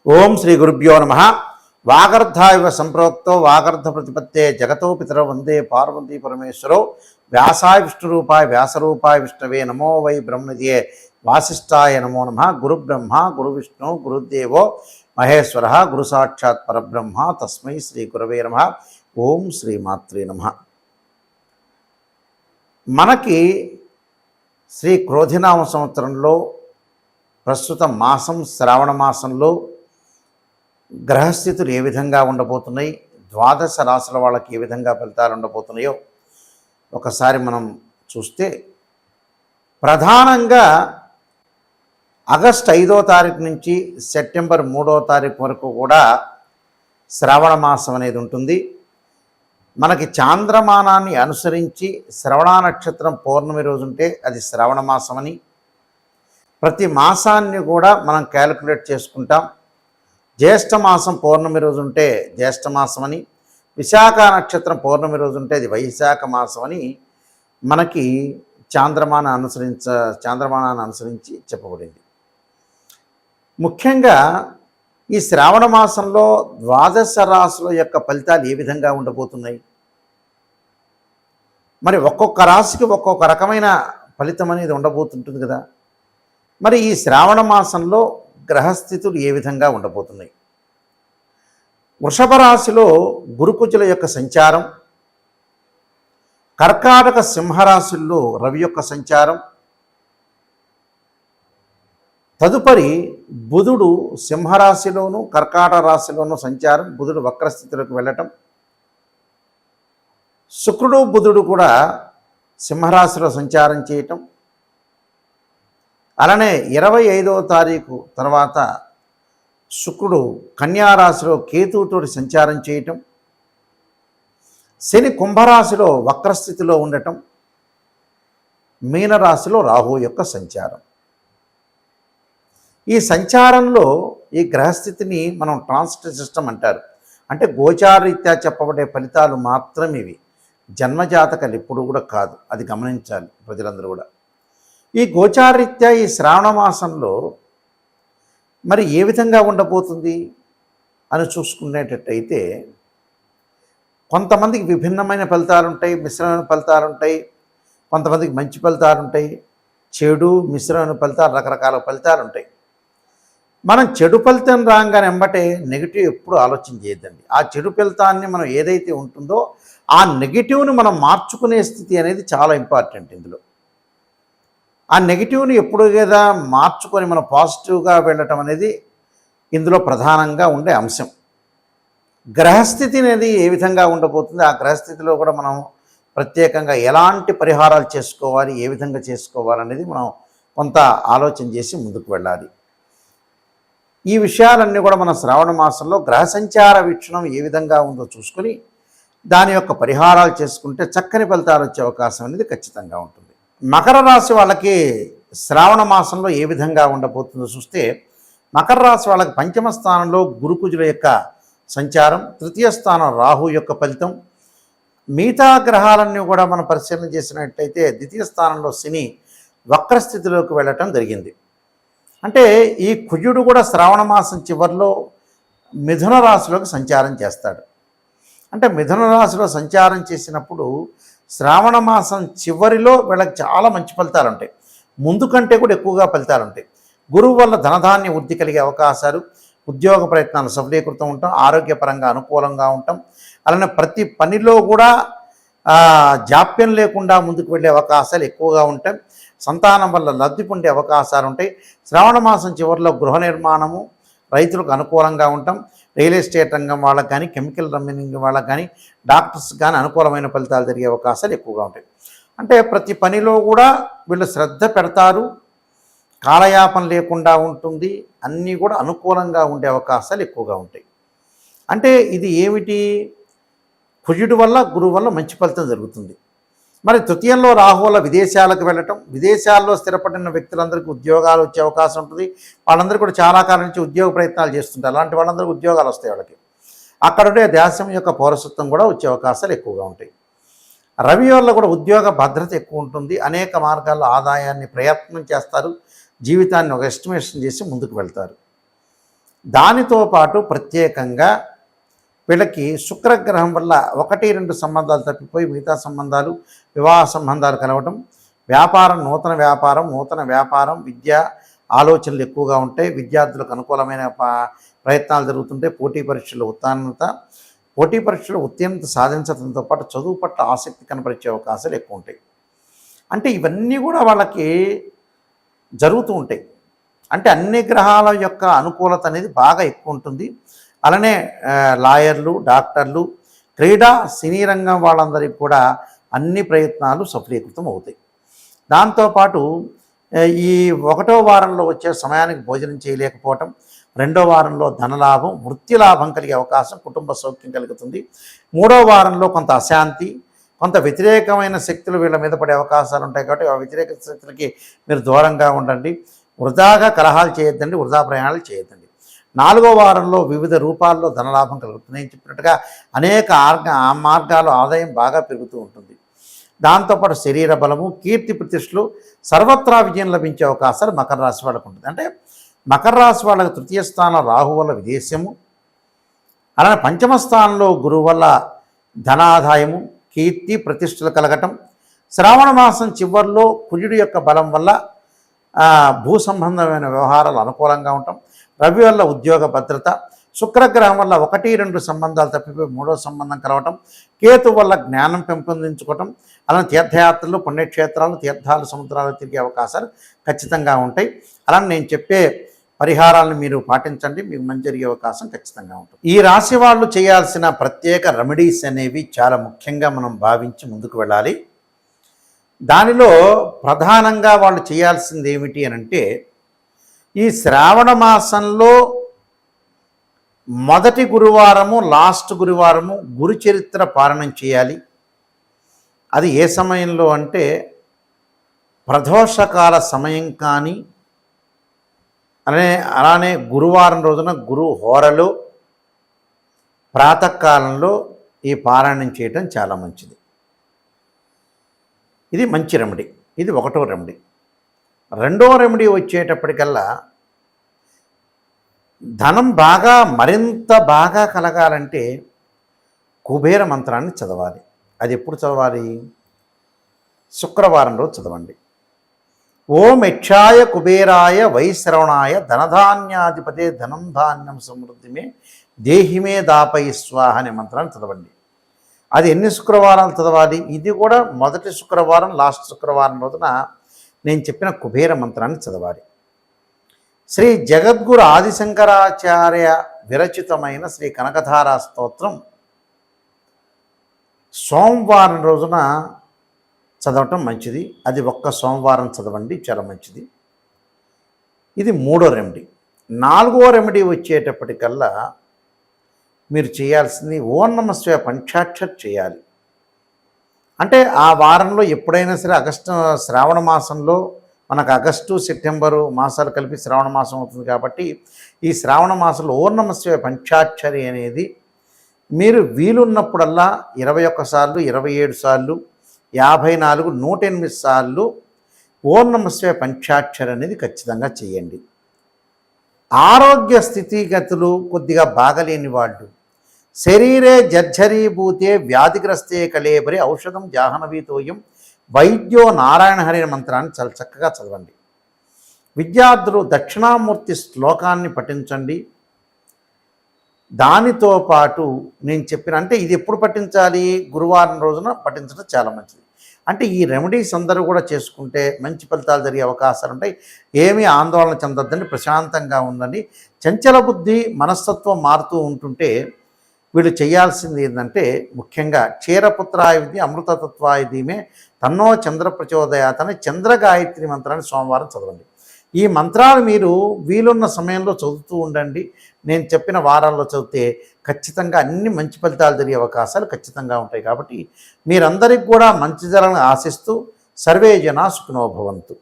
ఓం శ్రీ గురుభ్యో నమ. వాగర్ధావివ సంప్రోక్తో వాగర్ధ ప్రతిపత్తే జగతో పితరో వందే పార్వతీ పరమేశ్వరో. వ్యాసాయ విష్ణురూపాయ వ్యాసరూపాయ విష్ణవే నమో వై బ్రహ్మణిదే వాసిష్ఠాయ నమో నమ. గురు బ్రహ్మ గురు విష్ణు గురుదేవో మహేశ్వర గురు సాక్షాత్ పరబ్రహ్మ తస్మై శ్రీ గురవే నమ. ఓం శ్రీ మాత్రే నమ. మనకి శ్రీ క్రోధినామ సంవత్సరంలో ప్రస్తుత మాసం శ్రావణ మాసంలో గ్రహస్థితులు ఏ విధంగా ఉండబోతున్నాయి, ద్వాదశ రాశుల వాళ్ళకి ఏ విధంగా ఫలితాలు ఉండబోతున్నాయో ఒకసారి మనం చూస్తే, ప్రధానంగా ఆగస్టు 5వ తారీఖు నుంచి సెప్టెంబర్ 3వ తారీఖు వరకు కూడా శ్రావణ మాసం అనేది ఉంటుంది. మనకి చాంద్రమానాన్ని అనుసరించి శ్రవణ నక్షత్రం పౌర్ణమి రోజు ఉంటే అది శ్రావణ మాసమని, ప్రతి మాసాన్ని కూడా మనం క్యాలిక్యులేట్ చేసుకుంటాం. జ్యేష్ఠ మాసం పౌర్ణమి రోజు ఉంటే జ్యేష్ఠ మాసం అని, విశాఖ నక్షత్రం పౌర్ణమి రోజు ఉంటే అది వైశాఖ మాసం అని మనకి చాంద్రమానాన్ని అనుసరించి చెప్పబడింది. ముఖ్యంగా ఈ శ్రావణ మాసంలో ద్వాదశ రాశుల యొక్క ఫలితాలు ఏ విధంగా ఉండబోతున్నాయి, మరి ఒక్కొక్క రాశికి ఒక్కొక్క రకమైన ఫలితం అనేది ఉండబోతుంటుంది కదా. మరి ఈ శ్రావణ మాసంలో గ్రహస్థితులు ఏ విధంగా ఉండబోతున్నాయి? వృషభ రాశిలో గురుకుజుల యొక్క సంచారం, కర్కాటక సింహరాశుల్లో రవి యొక్క సంచారం, తదుపరి బుధుడు సింహరాశిలోను కర్కాటక రాశిలోను సంచారం, బుధుడు వక్రస్థితిలోకి వెళ్ళటం, శుక్రుడు బుధుడు కూడా సింహరాశిలో సంచారం చేయటం, అలానే 25వ తారీఖు తర్వాత శుక్రుడు కన్యారాశిలో కేతువుతోటి సంచారం చేయటం, శని కుంభరాశిలో వక్రస్థితిలో ఉండటం, మీనరాశిలో రాహు యొక్క సంచారం. ఈ సంచారంలో ఈ గ్రహస్థితిని మనం ట్రాన్సిట్ సిస్టమ్ అంటారు. అంటే గోచారరీత్యా చెప్పబడే ఫలితాలు మాత్రం ఇవి, జన్మజాతకాలు ఎప్పుడు కూడా కాదు. అది గమనించాలి ప్రజలందరూ కూడా. ఈ గోచారరీత్యా ఈ శ్రావణ మాసంలో మరి ఏ విధంగా ఉండబోతుంది అని చూసుకునేటట్టయితే, కొంతమందికి విభిన్నమైన ఫలితాలు ఉంటాయి, మిశ్రమైన ఫలితాలు ఉంటాయి. కొంతమందికి మంచి ఫలితాలు ఉంటాయి, చెడు మిశ్రమైన ఫలితాలు, రకరకాల ఫలితాలు ఉంటాయి. మనం చెడు ఫలితం రాగానే వెంబటే నెగిటివ్ ఎప్పుడు ఆలోచన చేయొద్దండి. ఆ చెడు ఫలితాన్ని మనం ఏదైతే ఉంటుందో ఆ నెగిటివ్ని మనం మార్చుకునే స్థితి అనేది చాలా ఇంపార్టెంట్. ఇందులో ఆ నెగిటివ్ని ఎప్పుడు కదా మార్చుకొని మనం పాజిటివ్గా వెళ్ళటం అనేది ఇందులో ప్రధానంగా ఉండే అంశం. గ్రహస్థితి అనేది ఏ విధంగా ఉండబోతుంది, ఆ గ్రహస్థితిలో కూడా మనం ప్రత్యేకంగా ఎలాంటి పరిహారాలు చేసుకోవాలి, ఏ విధంగా చేసుకోవాలనేది మనం కొంత ఆలోచన చేసి ముందుకు వెళ్ళాలి. ఈ విషయాలన్నీ కూడా మన శ్రావణ మాసంలో గ్రహ సంచార వీక్షణం ఏ విధంగా ఉందో చూసుకొని దాని యొక్క పరిహారాలు చేసుకుంటే చక్కని ఫలితాలు వచ్చే అవకాశం అనేది ఖచ్చితంగా ఉంటుంది. మకర రాశి వాళ్ళకి శ్రావణ మాసంలో ఏ విధంగా ఉండబోతుందో చూస్తే, మకర రాశి వాళ్ళకి పంచమ స్థానంలో గురుకుజుల యొక్క సంచారం, తృతీయ స్థానం రాహు యొక్క ఫలితం. మిగతా గ్రహాలన్నీ కూడా మనం పరిశీలన చేసినట్టయితే ద్వితీయ స్థానంలో శని వక్రస్థితిలోకి వెళ్ళటం జరిగింది. అంటే ఈ కుజుడు కూడా శ్రావణ మాసం చివరిలో మిథున రాశిలోకి సంచారం చేస్తాడు. అంటే మిథున రాశిలో సంచారం చేసినప్పుడు శ్రావణ మాసం చివరిలో వీళ్ళకి చాలా మంచి ఫలితాలు ఉంటాయి, ముందు కంటే కూడా ఎక్కువగా ఫలితాలు ఉంటాయి. గురువు వల్ల ధనధాన్య వృద్ధి కలిగే అవకాశాలు, ఉద్యోగ ప్రయత్నాలు సఫలీకృతం ఉంటాం, ఆరోగ్యపరంగా అనుకూలంగా ఉంటాం. అలానే ప్రతి పనిలో కూడా జాప్యం లేకుండా ముందుకు వెళ్ళే అవకాశాలు ఎక్కువగా ఉంటాయి. సంతానం వల్ల లబ్ధి పొందే అవకాశాలు ఉంటాయి. శ్రావణ మాసం చివరిలో గృహ నిర్మాణము, రైతులకు అనుకూలంగా ఉంటాం. రియల్ ఎస్టేట్ రంగం వాళ్ళకి కానీ, కెమికల్ రంగం వాళ్ళకి కానీ, డాక్టర్స్ కానీ అనుకూలమైన ఫలితాలు జరిగే అవకాశాలు ఎక్కువగా ఉంటాయి. అంటే ప్రతి పనిలో కూడా వీళ్ళు శ్రద్ధ పెడతారు, కాలయాపన లేకుండా ఉంటుంది, అన్నీ కూడా అనుకూలంగా ఉండే అవకాశాలు ఎక్కువగా ఉంటాయి. అంటే ఇది ఏమిటి, కుజుడు వల్ల గురువు వల్ల మంచి ఫలితం జరుగుతుంది. మరి తృతీయంలో రాహు వల్ల విదేశాలకు వెళ్ళటం, విదేశాల్లో స్థిరపడిన వ్యక్తులందరికీ ఉద్యోగాలు వచ్చే అవకాశం ఉంటుంది. వాళ్ళందరూ కూడా చాలా కాలం నుంచి ఉద్యోగ ప్రయత్నాలు చేస్తుంటారు. అలాంటి వాళ్ళందరికీ ఉద్యోగాలు వస్తాయి. వాళ్ళకి అక్కడుండే దేశం యొక్క పౌరసత్వం కూడా వచ్చే అవకాశాలు ఎక్కువగా ఉంటాయి. రవి వల్ల కూడా ఉద్యోగ భద్రత ఎక్కువ ఉంటుంది, అనేక మార్గాల్లో ఆదాయాన్ని ప్రయత్నం చేస్తారు, జీవితాన్ని ఒక ఎస్టిమేషన్ చేసి ముందుకు వెళ్తారు. దానితో పాటు ప్రత్యేకంగా వీళ్ళకి శుక్రగ్రహం వల్ల 1-2 సంబంధాలు తప్పిపోయి మిగతా సంబంధాలు, వివాహ సంబంధాలు కలవటం, నూతన వ్యాపారం, విద్య ఆలోచనలు ఎక్కువగా ఉంటాయి. విద్యార్థులకు అనుకూలమైన ప్రయత్నాలు జరుగుతుంటాయి. పోటీ పరీక్షలు ఉత్తీర్ణత సాధించడంతో పాటు చదువు పట్ల ఆసక్తి కనపరిచే అవకాశాలు ఎక్కువ ఉంటాయి. అంటే ఇవన్నీ కూడా వాళ్ళకి జరుగుతూ ఉంటాయి. అంటే అన్ని గ్రహాల యొక్క అనుకూలత అనేది బాగా ఎక్కువ ఉంటుంది. అలానే లాయర్లు, డాక్టర్లు, క్రీడా, సినీ రంగం వాళ్ళందరికీ కూడా అన్ని ప్రయత్నాలు సఫలీకృతం అవుతాయి. దాంతోపాటు ఈ 1వ వారంలో వచ్చే సమయానికి భోజనం చేయలేకపోవటం, 2వ వారంలో ధనలాభం, వృత్తి లాభం కలిగే అవకాశం, కుటుంబ సౌఖ్యం కలుగుతుంది. 3వ వారంలో కొంత అశాంతి, కొంత వ్యతిరేకమైన శక్తులు వీళ్ళ మీద పడే అవకాశాలు ఉంటాయి. కాబట్టి ఆ వ్యతిరేక శక్తులకి మీరు దూరంగా ఉండండి. వృధాగా కలహాలు చేయొద్దండి, వృధా ప్రయాణాలు చేయొద్దండి. 4వ వారంలో వివిధ రూపాల్లో ధనలాభం కలుగుతుంది. నేను చెప్పినట్టుగా అనేక మార్గాలు ఆదాయం బాగా పెరుగుతూ ఉంటుంది. దాంతోపాటు శరీర బలము, కీర్తి ప్రతిష్టలు, సర్వత్రా విజయం లభించే అవకాశాలు మకర రాశి వాళ్ళకు ఉంటుంది. అంటే మకర రాశి వాళ్ళకు 3వ స్థానంలో రాహు వల్ల విదేశము, అలానే 5వ స్థానంలో గురువు వల్ల ధనాదాయము, కీర్తి ప్రతిష్టలు కలగటం, శ్రావణ మాసం చివరిలో కుజుడి యొక్క బలం వల్ల భూ సంబంధమైన వ్యవహారాలు అనుకూలంగా ఉండటం, రవి వల్ల ఉద్యోగ భద్రత, శుక్రగ్రహం వల్ల 1-2 సంబంధాలు తప్పిపోయి 3వ సంబంధం కలవటం, కేతు వల్ల జ్ఞానం పెంపొందించుకోవటం, అలానే తీర్థయాత్రలు, పుణ్యక్షేత్రాలు, తీర్థాలు, సముద్రాలు తిరిగే అవకాశాలు ఖచ్చితంగా ఉంటాయి. అలానే నేను చెప్పే పరిహారాలను మీరు పాటించండి, మీకు మంచి జరిగే అవకాశం ఖచ్చితంగా ఉంటుంది. ఈ రాశి వాళ్ళు చేయాల్సిన ప్రత్యేక రెమెడీస్ అనేవి చాలా ముఖ్యంగా మనం భావించి ముందుకు వెళ్ళాలి. దానిలో ప్రధానంగా వాళ్ళు చేయాల్సింది ఏమిటి అని అంటే, ఈ శ్రావణ మాసంలో మొదటి గురువారము, లాస్ట్ గురువారము గురు చరిత్ర పారాయణం చేయాలి. అది ఏ సమయంలో అంటే ప్రదోషకాల సమయం కానీ, అలానే గురువారం రోజున గురు హోరలో ప్రాతకాలంలో ఈ పారాయణం చేయటం చాలా మంచిది. ఇది మంచి రెమెడీ. ఇది 1వ రెమెడీ. 2వ రెమెడీ వచ్చేటప్పటికల్లా ధనం మరింత బాగా కలగాలంటే కుబేర మంత్రాన్ని చదవాలి. అది ఎప్పుడు చదవాలి? శుక్రవారం రోజు చదవండి. ఓం యక్షాయ కుబేరాయ వైశ్రవణాయ ధనధాన్యాధిపతే ధనం ధాన్యం సమృద్ధిమే దేహిమే దాపై స్వాహ అనే మంత్రాన్ని చదవండి. అది ఎన్ని శుక్రవారాలు చదవాలి? ఇది కూడా మొదటి శుక్రవారం, లాస్ట్ శుక్రవారం రోజున నేను చెప్పిన కుబేర మంత్రాన్ని చదవాలి. శ్రీ జగద్గురు ఆదిశంకరాచార్య విరచితమైన శ్రీ కనకధారా స్తోత్రం సోమవారం రోజున చదవటం మంచిది. అది ఒక్క సోమవారం చదవండి, చాలా మంచిది. ఇది 3వ రెమెడీ. 4వ రెమెడీ వచ్చేటప్పటికల్లా మీరు చేయాల్సింది ఓం నమః శివాయ పంచాక్షరి చేయాలి. అంటే ఆ వారంలో ఎప్పుడైనా సరే శ్రావణ మాసంలో మనకు ఆగస్టు, సెప్టెంబరు మాసాలు కలిపి శ్రావణ మాసం అవుతుంది. కాబట్టి ఈ శ్రావణ మాసంలో ఓం నమః శివాయ పంచాక్షరి అనేది మీరు వీలున్నప్పుడల్లా 21 సార్లు, 27 సార్లు, 54, 108 సార్లు ఓం నమః శివాయ పంచాక్షరి అనేది ఖచ్చితంగా చేయండి. ఆరోగ్య స్థితిగతులు కొద్దిగా బాగలేని వాళ్ళు, శరీరే జర్జరీభూతే వ్యాధిగ్రస్తే కళేబరి ఔషధం జాహ్నవీతోయం వైద్యో నారాయణ హరి మంత్రాన్ని చాలా చక్కగా చదవండి. విద్యార్థులు దక్షిణామూర్తి శ్లోకాన్ని పఠించండి. దానితో పాటు నేను చెప్పిన, అంటే ఇది ఎప్పుడు పఠించాలి? గురువారం రోజున పఠించడం చాలా మంచిది. అంటే ఈ రెమెడీస్ అందరూ కూడా చేసుకుంటే మంచి ఫలితాలు జరిగే అవకాశాలు ఉంటాయి. ఏమీ ఆందోళన చెందొద్దండి, ప్రశాంతంగా ఉండండి. చంచల బుద్ధి, మనస్తత్వం మారుతూ ఉంటుంటే వీళ్ళు చేయాల్సింది ఏంటంటే, ముఖ్యంగా క్షీరపుత్రాయ విద్య అమృతతత్వాయ ధీమే తన్నో చంద్ర ప్రచోదయాత్ అని చంద్రగాయత్రి మంత్రాన్ని సోమవారం చదవండి. ఈ మంత్రాలు మీరు వీలున్న సమయంలో చదువుతూ ఉండండి. నేను చెప్పిన వారాల్లో చదివితే ఖచ్చితంగా అన్ని మంచి ఫలితాలు జరిగే అవకాశాలు ఖచ్చితంగా ఉంటాయి. కాబట్టి మీరందరికీ కూడా మంచి జరగాలని ఆశిస్తూ సర్వే జనా సుఖినో భవంతు.